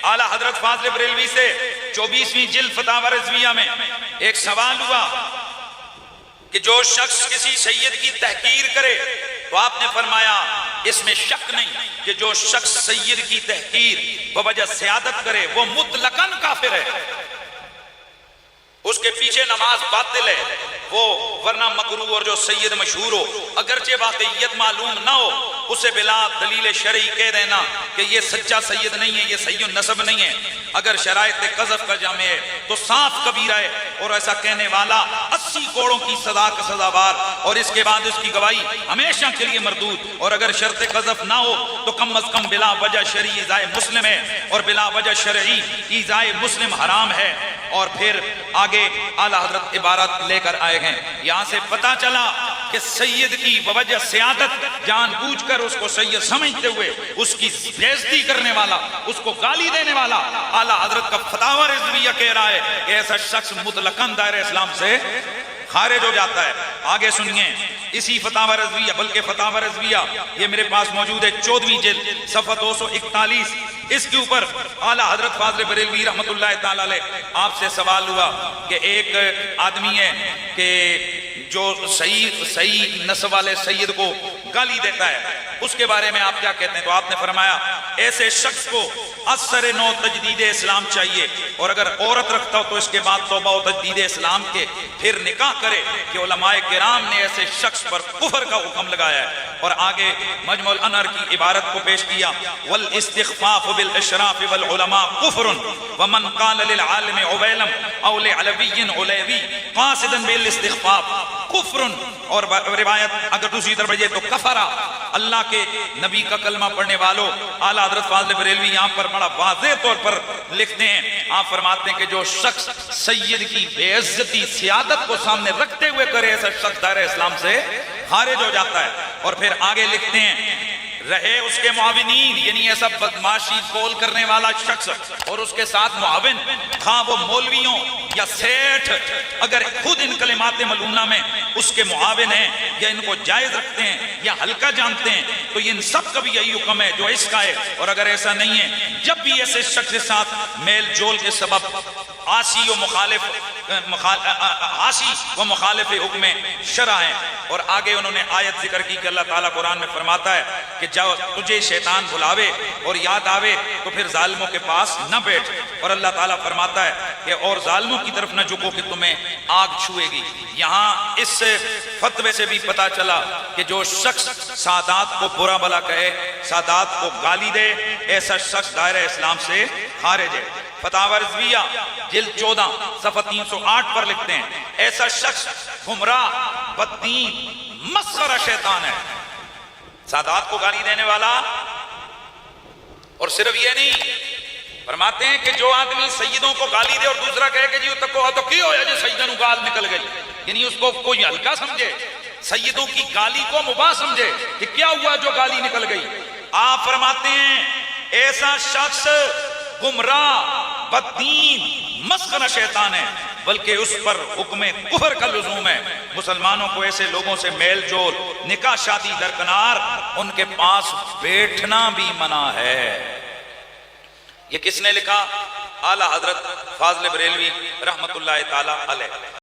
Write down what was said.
आला हजरत फाज़िल बरेलवी से 24वीं जिल्द फतावा रिज़विया में एक सवाल हुआ कि जो शख्स किसी सैयद की तहकीर करे तो आपने फरमाया इसमें शक नहीं कि जो शख्स सैयद की तहकीर बवजह सियादत करे वो मुतलकन काफिर है, उसके पीछे नमाज बातिल है वो, वरना मकरू और जो सैयद मशहूर हो अगरचे वाकईयत मालूम ना हो उसे बिला दलील शरई कह देना कि ये सच्चा सैयद नहीं है, ये सैयद नसब नहीं है, अगर शरायत कज़फ का जामे है तो साफ कबीरा है, और ऐसा कहने वाला 80 कोड़ों की सजा का सजावार, और इसके बाद उसकी गवाही हमेशा के लिए मरदूद, और अगर शर्त कज़फ ना हो तो कम अज कम बिला वजह शरई ईज़ाए मुस्लिम है, और बिला वजह शरई ईज़ाए मुस्लिम हराम है। और फिर आगे आला हजरत इबारत लेकर आए हैं, यहाँ से पता चला कि सैयद की बवजह सियादत जानबूझकर उसको सैयद समझते हुए उसकी बेइज्जती करने वाला, उसको गाली देने वाला आला हजरत का फतावा रिज़विया कह रहा है कि ऐसा शख्स मुतलकन दायरे इस्लाम से खारिज हो जाता है। आगे सुनिए इसी फतावा रिज़विया, बल्कि फतावा रिज़विया ये मेरे पास मौजूद है 14वीं जिल्द सफ़ा 241, इसके ऊपर आला हजरत फाज़िल बरेलवी रहमतुल्लाह ताला अलैह आपसे सवाल हुआ कि एक आदमी है कि जो सही नस्ब वाले सैयद को गाली देता है, उसके बारे में आप क्या कहते हैं? तो आपने फरमाया ऐसे शख्स को असर नो तजदीद इस्लाम चाहिए, और अगर औरत रखता हो तो इसके बाद तौबा व तजदीद इस्लाम के फिर निकाह करे कि उलमाए किराम ने ऐसे शख्स पर कुफर का हुक्म लगाया है। और आगे मजमुल अनहर की इबारत को पेश किया, वल इस्तिग़फ़ाफ़ बिल इशराफ़ वल उलमा कुफ़्रुन व मन क़ाल लिल आलिम उवैलम औ लि अलविय्यिन उलैवी क़ासिदन बिल इस्तिग़फ़ाफ़ कुफ़्रुन। और रिवायत अगर दूसरी तरफ है तो कफरा, अल्लाह के नबी का कलमा पढ़ने वालों, आला हज़रत फाज़िल बरेलवी यहाँ पर बड़ा वाज़ेह तौर पर लिखते हैं, आप फरमाते हैं कि जो शख्स सैयद की बेइज्जती सियादत को सामने रखते हुए करे ऐसा शख्स दायरे इस्लाम से खारिज हो जाता है। और फिर आगे लिखते हैं रहे उसके मुआविनीन, यानी ऐसा बदमाशी कौल करने वाला शख्स और उसके साथ मुआविन, हाँ वो मौलवियों या सेठ, अगर खुद इन कलिमात मलूना में उसके मुआविन हैं या इनको जायज रखते हैं या हल्का जानते हैं, तो इन सब का भी यही हुक्म है जो इसका है। और अगर ऐसा नहीं है, जब भी ऐसे शख्स के साथ मेल जोल के सबब आसी व मुखालिफ हुक्म शरअ है। और आगे उन्होंने आयत जिक्र की कि अल्लाह ताला कुरान में फरमाता है कि जब तुझे शैतान बुलावे और याद आवे तो फिर जालिमों के पास न बैठ, और अल्लाह ताला फरमाता है कि और जालिमों की तरफ न झुको कि तुम्हें आग छुएगी। यहाँ इस फतवे से भी पता चला कि जो शख्स सादात को बुरा भला कहे, सादात को गाली दे, ऐसा शख्स दायरे इस्लाम से खारिज है। फतावा रिज़विया जिल्द 14 सफ़ा 308 पर लिखते हैं ऐसा शख्स गुमराह, बददीन, मस्खरा शैतान है। सादात को गाली देने वाला, और सिर्फ ये नहीं, फरमाते हैं कि जो आदमी सैयदों को गाली दे और दूसरा कहे कि जी तो क्यों है जो सैयदों गाल निकल गई, यानी उसको कोई हल्का समझे, सैयदों की गाली को मुबाह समझे कि क्या हुआ जो गाली निकल गई। आप फरमाते हैं ऐसा शख्स गुमराह, बददीन, मस्खरा शैतान है, बल्कि उस पर हुक्म कुफर का लुज़ूम है। मुसलमानों को ऐसे लोगों से मेल जोल, निकाह शादी दरकनार, उनके पास बैठना भी मना है। ये किसने लिखा? आला हजरत फाज़िल बरेलवी रहमतुल्लाह ताला अलैह।